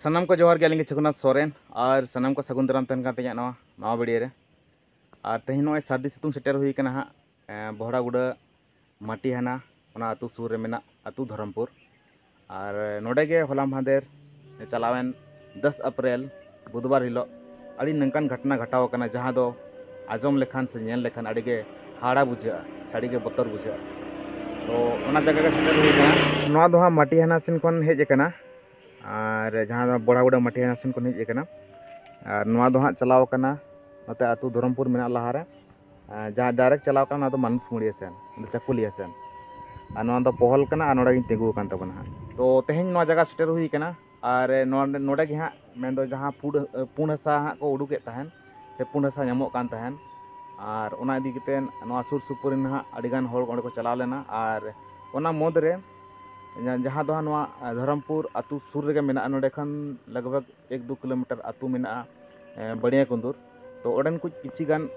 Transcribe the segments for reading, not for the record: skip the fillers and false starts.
सानाम को जोहार गेलिंग छगुनाथ सोरेन और सानाम को सगुन दाराम तहन कान नवा वीडियो रे और तेहन नॉय सर्दी सितुंग सेटर हुई कना हा बहरागुड़ा माटी हाना ओना आतु सुर रे मेना आतु धरमपुर और नोडे गे होला माहदेर चलावेन 10 अप्रैल बुधवार हिलो अड़ी नंकान घटना घटाव कना जहां दो आजम लेखान से नेल लेखान अड़ी गे हाड़ा बुझा साड़ी गे बतर बुझा तो ओना जगह गे सेटर हुई कना नवा दो हा माटी हाना सिन कोन हेज कना और जहाँ बड़ागुड़ा माटी हासन को हेज कना और नवा दो हाँ चलाव कना नते आतु धरमपुर मेना लहारे जहाँ डायरेक्ट चलाव कना तो मानुसमुड़िया सेन चाकुलिया सेन और नवा दो पहल कना और नोडे तिगु कान तबना हाँ तो तेहन नवा जगह सेटर हुई कना और नोडे गे हाँ मेन दो जहाँ पुण हसा हाँ को उडुके तहन से पुण हसा नामोग कान तहन और ओना इदी कतेन नवा सुर सुपुर इन हाँ अडिगान होड़ ओंडे को चलाव लेना और ओना मोदरे जहाँ दो नवा धरमपुर आतु सुर रेगे मेना नोडे खन लगभग 1-2 किलोमीटर आतु मेना बड़िया कुंदूर तो ओडन कुछ किछि गान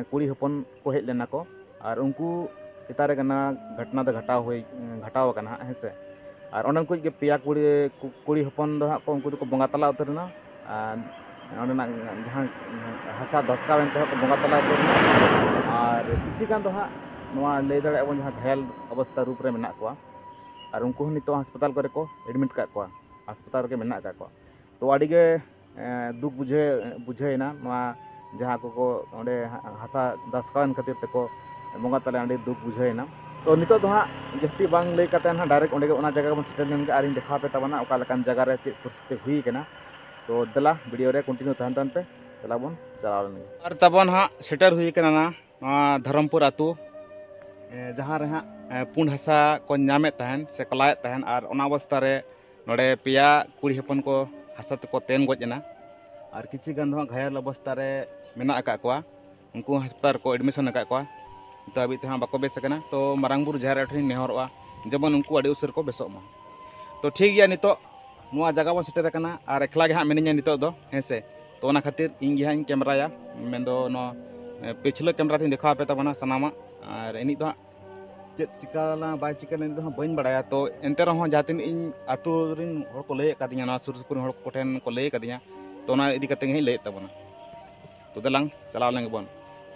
कुड़ी हपन को हेज लेना को और उनको चितारे गना घटना दो घटाव कना हेसे और ओडन कुछ पेया कुड़ी हपन दो को उनको को बंगा तला उतरना ओडना जहाँ हसा दसकावेन को बंगा तला उतरना और किछि गान दो नवा लय दाड़े अबन जहाँ घायल अवस्था रूप रे मेना को और उनको नितो अस्पताल करे को एडमिट का अस्पताल के मेना का तो अड़ीगे दुख बुझेना जहाँ को ओंडे हसा दसकान खातिर तको बंगा तले अंडे दुख बुझेना तो नितो दो हाँ जस्ती बांग लय कते हाँ डायरेक्ट ओंडे ओना जगह बन सेटर लेन आरिन देखा पे तबना ओका लकान जगह रे चेक परिस्थिति हुई कना तो दला वीडियो रे कंटिन्यू तहन तहन पे चला बन चलाव लेन और तबन हाँ सेटर हुई कना ना धरमपुर आतु जहाँ रे हाँ पुन हसा को नामे तहन से कलाए तहन और ओना अवस्था रे नोडे पेया कुड़ी हपन को हसा तको तेन गजना और किछि गान दो घायल अवस्था रे मेना का को उनको अस्पताल को एडमिशन का को तो अभी ते बाको बेस कना तो मारांगबुर जहर ठिन नेहरवा जेमन उनको अड़ी उसर को बेसोमा तो ठीक गया नितो नुआ जगह बन सेटर कना और एकला गे हाँ मिनिया नितो दो हेसे तो ओना खातिर इन गे हाँ कैमराया मेंदो नो पिछले कैमरा थी देखा पे तबना सनामा और इनी दो चेक चिकाला बाय चिकाला दो बन बड़ाया तो एंते रहो जातिन इन आतु रिन हर को लय कादिया ना सुर सुपुर हर को ठेन को लय कादिया तो ना इदी कते लय तबना तो दलांग चलाव लेंगे बन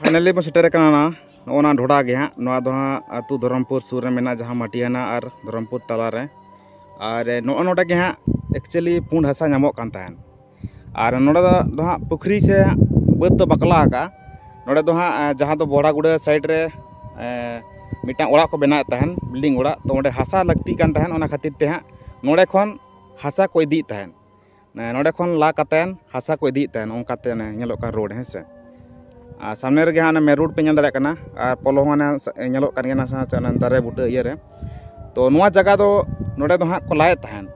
फाइनली बन सेटर कना ना ओना ढोडा गे हाँ नवा दो हाँ आतु धरमपुर सुर रे मेना जहाँ माटियाना और धरमपुर तला रे और नोडे गे हाँ एक्चुअली पुंड हसा नामोग कान तहन और नोडे दो हाँ पुखरी से बद तो बकला का नोडे दो हाँ जहाँ दो बड़ागुड़ा साइड रे मिटा ओड़ा को बना तहन बिल्डिंग ओड़ा तो ओंडे हसा लगती कान तहन ओना खातिर ते हाँ नोडे खन हसा को इदी तहन नोडे खन ला कतेन हसा को इदी तहन ओंकाते नेलोग का रोड हेसे सामने रे हाँ मे रोड पे नेल दाड़े कना और पोलो होने नेलोग कान गेना सा दारे बुटा इया रे तो नुआ जगह दो नोडे दो हाँ को लाए तहन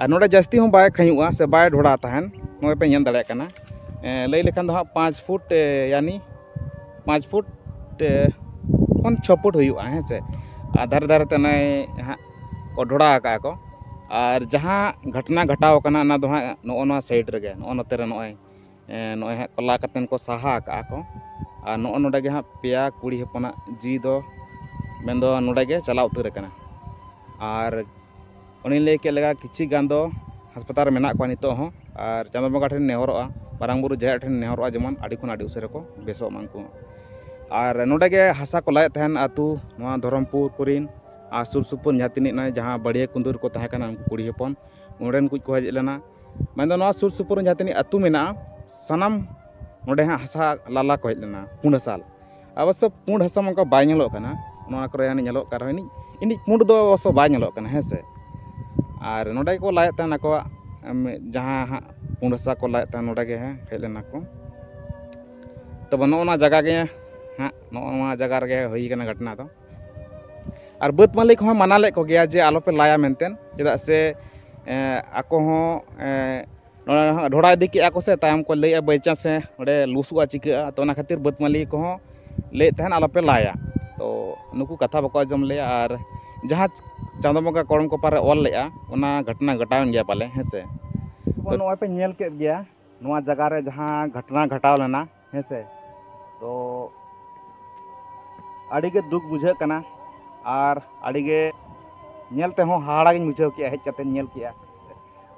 और नोडे जास्ती हूँ बाय खयुआ से बाय ढोड़ा तहन नोए पे नेल दाड़े कना लय लेखान दो हाँ 5 फुट यानी 5 फुट कौन 6 फुट हुआ हेसे धारे धारे ते नय हाँ को ढोड़ा का को और जहाँ घटना घटाव कना ना दो हाँ नो साइड रे नो नोते रे नोय हाँ कला कतेन को साहा का को और नो नोडे गे हाँ पेया कुड़ी हपना जी दो मेन दो नोडे गे चला उतर कना और उनी लय के लगा किछि गान दो अस्पताल मेना को नितो हो और चांदो बंगा ठेन नेहरवा मारांगबुरु जहर ठेन नेहरवा जेमन आड़ी खन आड़ी उसरे को बेसो मानकु और नोडे गे हसा को लाए तहन आतु नवा धरमपुर कुरिन और सुर सुपुर जहाँ तिनी ना जहाँ बढ़िया कुंदूर को तहे कना उनको कुड़ी हपन उड़ेन कुछ को हज लेना मेन दो नवा सुर सुपुर जहाँ तिनी आतु मेना सनाम नोडे हाँ हसा लाला को हज लेना पुंड हसाल अवश्य पुंड हसा मंका बाय नेलोग कना नवा करे हानि नेलोग कर इनी पुंड दो अवश्य बाय नेलोग कना हेसे और नोडे को लाए तहन को जहाँ हाँ पुंड हसा को लाए तहन नोडे गे हाँ हज लेना को तब नोना जगह गे हाँ नोआ जगह रे हुई कना घटना तो और बद मालिक हो मना ले को गया जे आलो पे लाया मेनतेन चेदा से आको हो ढोड़ा इदी के को से तायम को लय बैचा से ओडे लुसुआ चिका तो ना खातिर बद मालिक हो ले तहन आलो पे लाया तो नुकु कथा बको जम ले और जहाँ चांदो बंगा करम को पारे ऑल ले ओना घटना घटावन गया पाले हेसे तो नोआ पे नेल के गया नोआ जगह रे जहाँ घटना घटाव लेना हेसे तो अड़ीगे दुख बुझे कना और अड़ीगे नेलते हो हाड़ा गिन बुझाव किया हेज कते नेल किया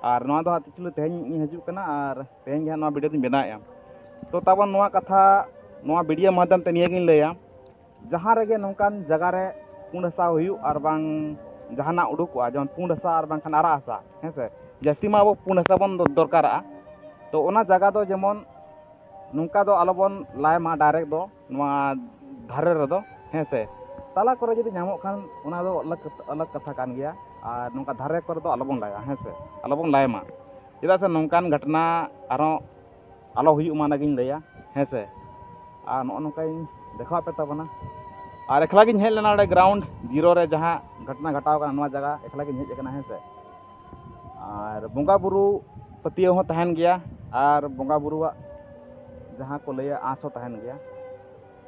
और नवा दो एक्चुअली तेहन हजू कना और तेहन गे नवा वीडियो बनाया तो ताबन नवा कथा नवा वीडियो माध्यम ते नियगिन लैया जहाँ रेगे नौकान जगह रे पुंड हसा हुयु और बांग जहाना उडुकवा जौन पुंड हसा और बांखान आरा हसा हेसे जास्ती मा अब पुंड हसा बन दरकारा तो ओना जगह दो जेमन नौका दो आलोबन लाय मा डायरेक्ट दो नवा धारे रे दो हेसे ताला करे जदि नामो खान ओना दो अलग कथा कान गया और नौका धारे करे दो आलोबन लाया हेसे आलोबन लाय मा चेदा से नौकान घटना आरो आलो हुयु मा नागिन लैया हेसे और नो नौकाइन देखा पे तबना और एकला गिन हेज लेना ग्राउंड जीरो रे जहाँ घटना घटाव का नवा जगह एकला गिन हेज एकना हेसे और बोंगा बुरु पतियो हो तहन गया और बोंगा बुरुआ जहाँ को लैया आस हो तहन गया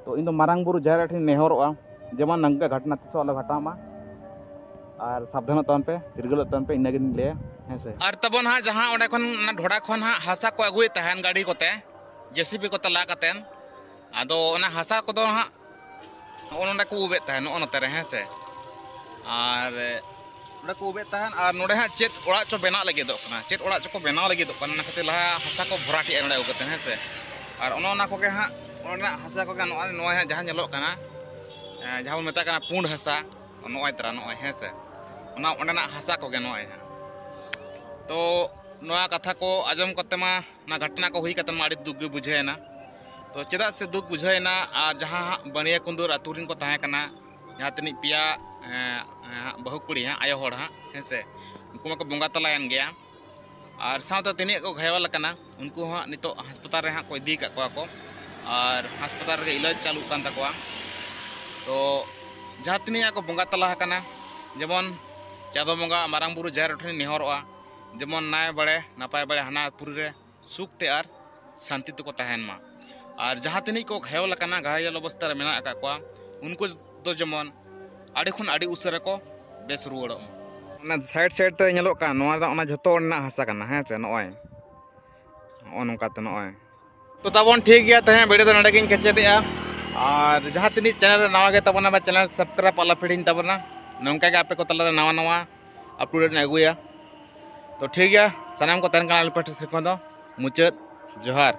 तो इन मारांग बुरु जायरा ठिन नेहरोआ जेमन नंगा घटना तिसो आलो घटामा और सावधान तन पे तिरगल तन पे इनागिन ले हेसे और तबन हा जहाँ ओडे खन ढोड़ा खन हा हासा को अगुए तहन गाड़ी कोते जेसीबी को तला कतेन आदो ओना हासा को दो हा ओनोंडे को उबे तहन ओनते रे हेसे और ओडे को उबे तहन और नोडे हा चेत ओड़ा चो बेना लगे दो कना चेत ओड़ा चो को बेना लगे दो कना खातिर लहा हासा को भराटी ओडे उगते हेसे और ओना को के हा ओना हासा को नो नो हा जहां नेलो कना जहां बन मेता कना पुंड हासा नोय तरा नोय हेसे ओना ओंडना हासा को गे नोय तो नोआ कथा को आजम करते मा ना घटना को हुई कते मा आड़ी दुख बुझेना तो चेदा से दुख बुझेना और जहाँ बनिया कुंदूर अतुरिन को तहे कना जहाँ तनी पिया बहु कुड़ी हाँ आयो होड़ हाँ हेसे उनको मा को बोंगा तलायन गया और साथ तिनी को घायल कना उनको हाँ नितो अस्पताल रे हाँ को इदी का को और अस्पताल रे इलाज चालू कान तकवा तो जहाँ तिनी को बोंगा तला कना जेमन चादो बोंगा मारांग बुरु जाहेर ठेन नेहरोआ जेमन नाय बड़े नपाय बड़े हाना पुरी रे सुखते और शांति तो को तहन मा और जहाँ तनी को घायल कना घायल अवस्था रे मेना का कोआ उनको तो जेमन आड़ी खुन आड़ी उसरे को बेस रुवाड़ो ना साइड साइड ते नेलो का नोआ दा ओना जतो ना हासा कना हे से नोय ओनका त नोय तो तबन ठीक गया तहे वीडियो तो नडे गिन केचे दिया और जहाँ तनी चैनल नवा गे तबना बा चैनल सब्सक्राइब आला फिडिन तबना नंका के आपे को तला नवा नवा अपडेट अगुया तो ठीक गया सनाम को तन कना पट से को दो मुचाद जोहार।